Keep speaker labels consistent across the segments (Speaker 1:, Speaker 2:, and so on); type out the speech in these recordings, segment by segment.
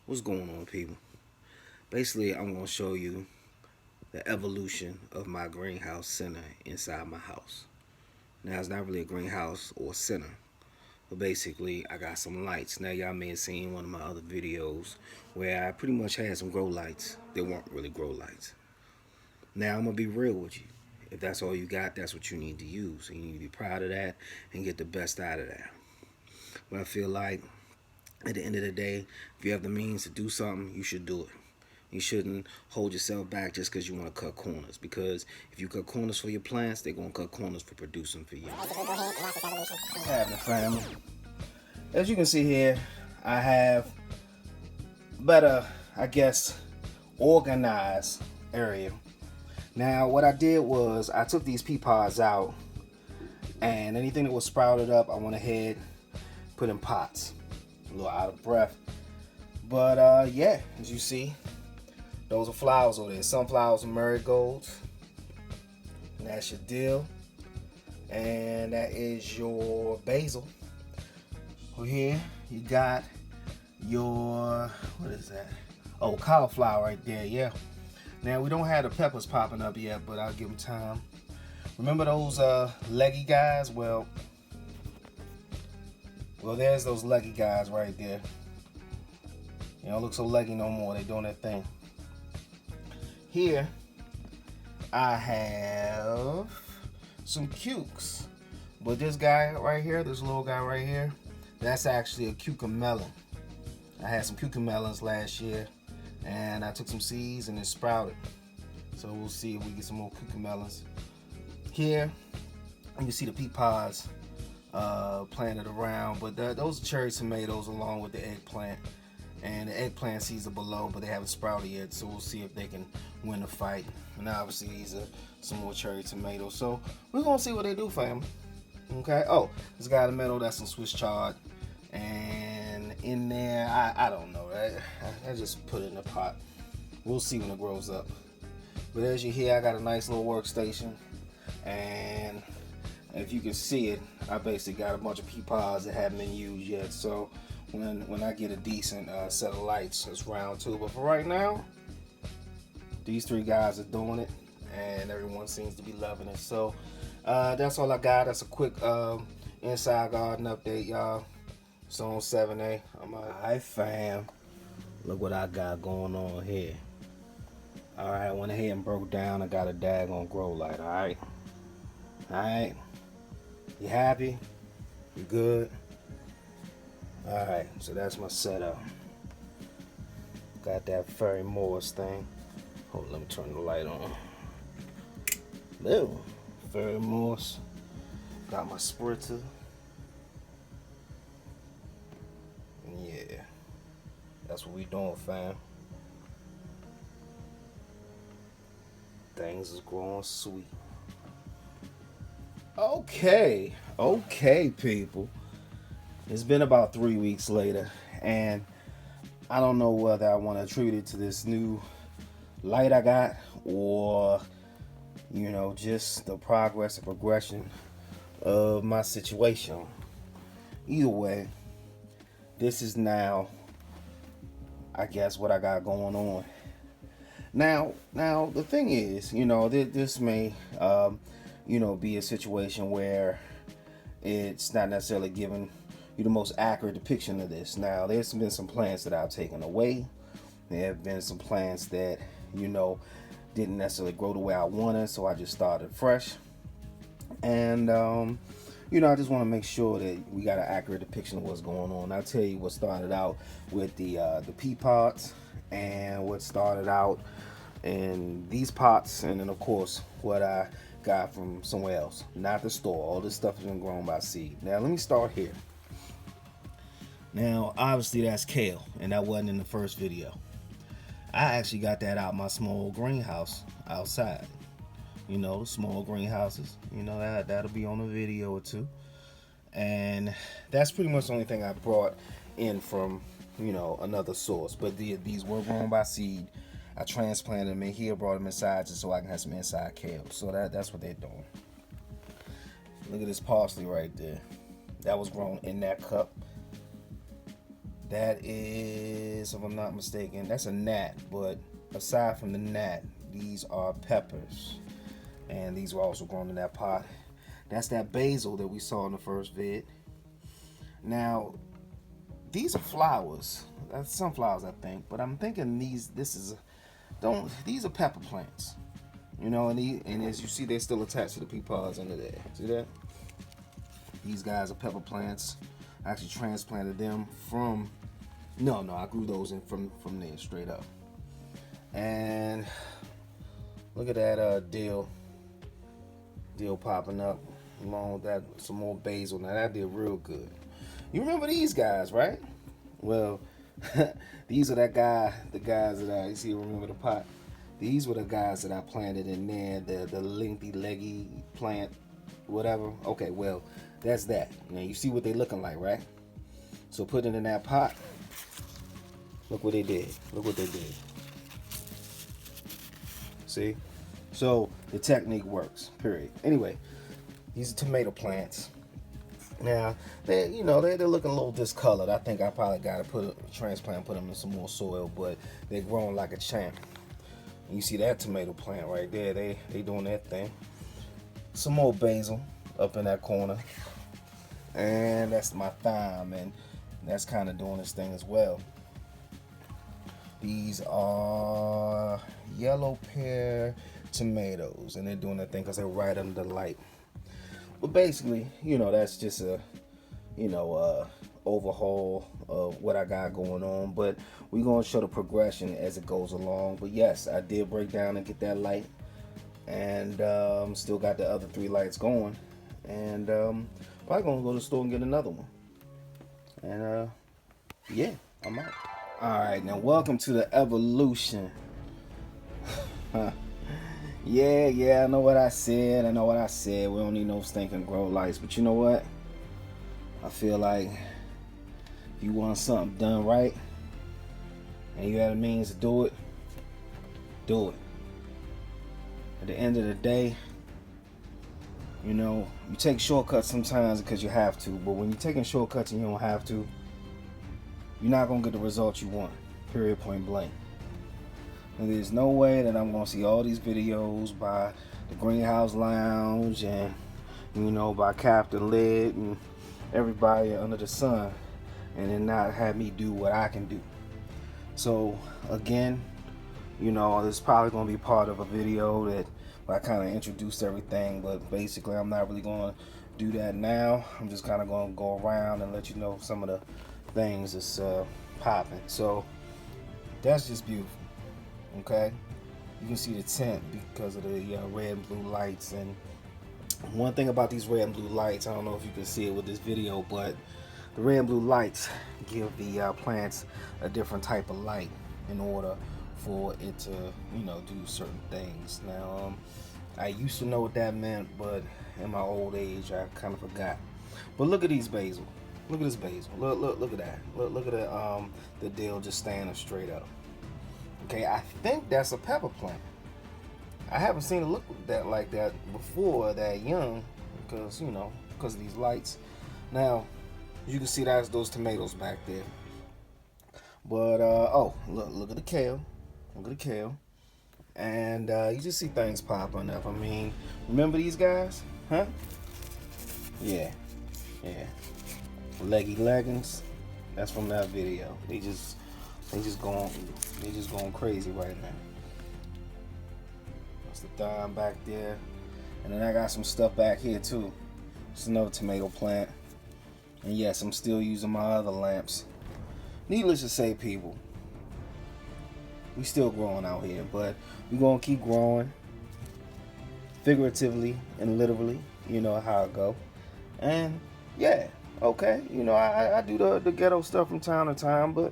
Speaker 1: What's going on, people? Basically, I'm going to show you the evolution of my greenhouse center inside my house. Now, it's not really a greenhouse or center, but basically, I got some lights. Now, y'all may have seen one of my other videos where I pretty much had some grow lights. They weren't really grow lights. Now, I'm going to be real with you. If that's all you got, that's what you need to use. And you need to be proud of that and get the best out of that. But I feel like at the end of the day, if you have the means to do something, you should do it. You shouldn't hold yourself back just because you want to cut corners. Because if you cut corners for your plants, they're going to cut corners for producing for you. What's happening, family? As you can see here, I have better, I guess, organized area. Now, what I did was I took these pea pods out, and anything that was sprouted up, I went ahead, put in pots. A little out of breath. But yeah, as you see, those are flowers over there. Sunflowers and marigolds. And that's your dill. And that is your basil. Over here, you got your, what is that? Oh, cauliflower right there, yeah. Now, we don't have the peppers popping up yet, but I'll give them time. Remember those leggy guys? Well, there's those leggy guys right there. You don't look so leggy no more. They're doing their thing. Here, I have some cukes. But this guy right here, this little guy right here, that's actually a cucamelon. I had some cucamelons last year, and I took some seeds and it sprouted. So we'll see if we get some more cucamelons. Here, you can see the pea pods planted around, but those are cherry tomatoes along with the eggplant. And the eggplant seeds are below, but they haven't sprouted yet, so we'll see if they can win the fight. And obviously these are some more cherry tomatoes, so we're gonna see what they do, family. Okay. Oh, this guy in the middle, that's some Swiss chard, and in there, I don't know. I just put it in a pot. We'll see when it grows up. But as you hear, I got a nice little workstation, and if you can see it, I basically got a bunch of pea pods that haven't been used yet. So when I get a decent set of lights, it's round two. But for right now, these three guys are doing it, and everyone seems to be loving it. So that's all I got. That's a quick inside garden update, y'all. It's on 7A. Alright, fam. Look what I got going on here. Alright, I went ahead and broke down. I got a daggone grow light, alright? Alright. You happy? You good? Alright, so that's my setup. Got that fairy Morse thing. Hold on, let me turn the light on. Boom. Fairy Morse. Got my spritzer. And yeah, that's what we doing, fam. Things is growing sweet. Okay, people. It's been about 3 weeks later, and I don't know whether I want to attribute it to this new light I got, or just the progress and progression of my situation. Either way, this is now, I guess, what I got going on. Now the thing is, this may be a situation where it's not necessarily giving you the most accurate depiction of this. Now, there's been some plants that I've taken away. There have been some plants that didn't necessarily grow the way I wanted, so I just started fresh. And I just want to make sure that we got an accurate depiction of what's going on. I'll tell you what started out with the pea pots, and what started out in these pots, and then of course what I got from somewhere else, not the store. All this stuff has been grown by seed. Now let me start here. Now obviously that's kale, and that wasn't in the first video. I actually got that out my small greenhouse outside. Small greenhouses. That'll be on a video or two. And that's pretty much the only thing I brought in from another source. But these were grown by seed. I transplanted them in here, brought them inside just so I can have some inside kale. So that's what they're doing. Look at this parsley right there. That was grown in that cup. That is, if I'm not mistaken, that's a gnat. But aside from the gnat, these are peppers. And these were also grown in that pot. That's that basil that we saw in the first vid. Now, these are flowers. That's sunflowers, I think. But I'm thinking these are pepper plants. You know, and as you see, they're still attached to the pea pods under there. See that? These guys are pepper plants. I actually transplanted them from. No, I grew those in from there straight up. And look at that dill popping up along with that some more basil. Now that did real good. You remember these guys, right? Well, these are the guys that you see. Remember the pot? These were the guys that I planted in there. The lengthy, leggy plant, whatever. Okay, well, that's that. Now you see what they looking like, right? So put it in that pot. Look what they did. Look what they did. See? So the technique works. Period. Anyway, these are tomato plants. Now they're looking a little discolored. I think I probably got to put them in some more soil, but they're growing like a champ. You see that tomato plant right there? They doing that thing. Some more basil up in that corner, and that's my thyme, and that's kind of doing this thing as well. These are yellow pear tomatoes, and they're doing that thing because they're right under the light. But basically, that's just a overhaul of what I got going on. But we're going to show the progression as it goes along. But yes, I did break down and get that light, and still got the other 3 lights going, and probably going to go to the store and get another one. And yeah, I'm out. Alright, now welcome to the evolution. Yeah, I know what I said. We don't need no stinking grow lights. But you know what? I feel like if you want something done right and you have the means to do it, do it. At the end of the day, you take shortcuts sometimes because you have to. But when you're taking shortcuts and you don't have to, you're not going to get the results you want. Period, point blank. And there's no way that I'm going to see all these videos by the Greenhouse Lounge and, by Captain Lid and everybody under the sun and then not have me do what I can do. So, again, this is probably going to be part of a video that I kind of introduced everything, but basically I'm not really going to do that now. I'm just kind of going to go around and let you know some of the things that's popping. So, that's just beautiful. Okay, you can see the tint because of the red and blue lights. And one thing about these red and blue lights, I don't know if you can see it with this video, but the red and blue lights give the plants a different type of light in order for it to do certain things. Now I used to know what that meant, but in my old age I kind of forgot. But look at these basil. Look at this basil. Look at that. Look at the dill just standing straight up. Okay, I think that's a pepper plant. I haven't seen it look like that before, that young, because of these lights. Now, you can see that's those tomatoes back there. But look at the kale. Look at the kale. And you just see things popping up. I mean, remember these guys? Huh? Yeah. Leggy leggings. That's from that video. They just going crazy right now. That's the thyme back there. And then I got some stuff back here too. It's another tomato plant. And yes, I'm still using my other lamps. Needless to say, people, we still growing out here, but we're gonna keep growing. Figuratively and literally, you know how it go. And yeah, okay, I do the ghetto stuff from time to time, but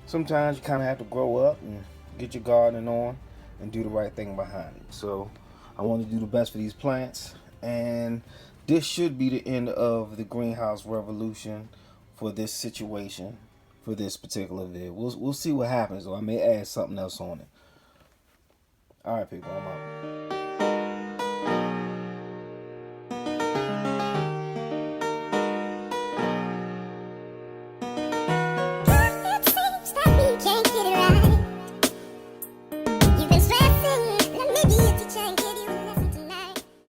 Speaker 1: sometimes you kind of have to grow up and get your gardening on and do the right thing behind it. So I want to do the best for these plants, and this should be the end of the greenhouse revolution for this situation, for this particular video. We'll see what happens, though. I may add something else on it. All right, people, I'm out.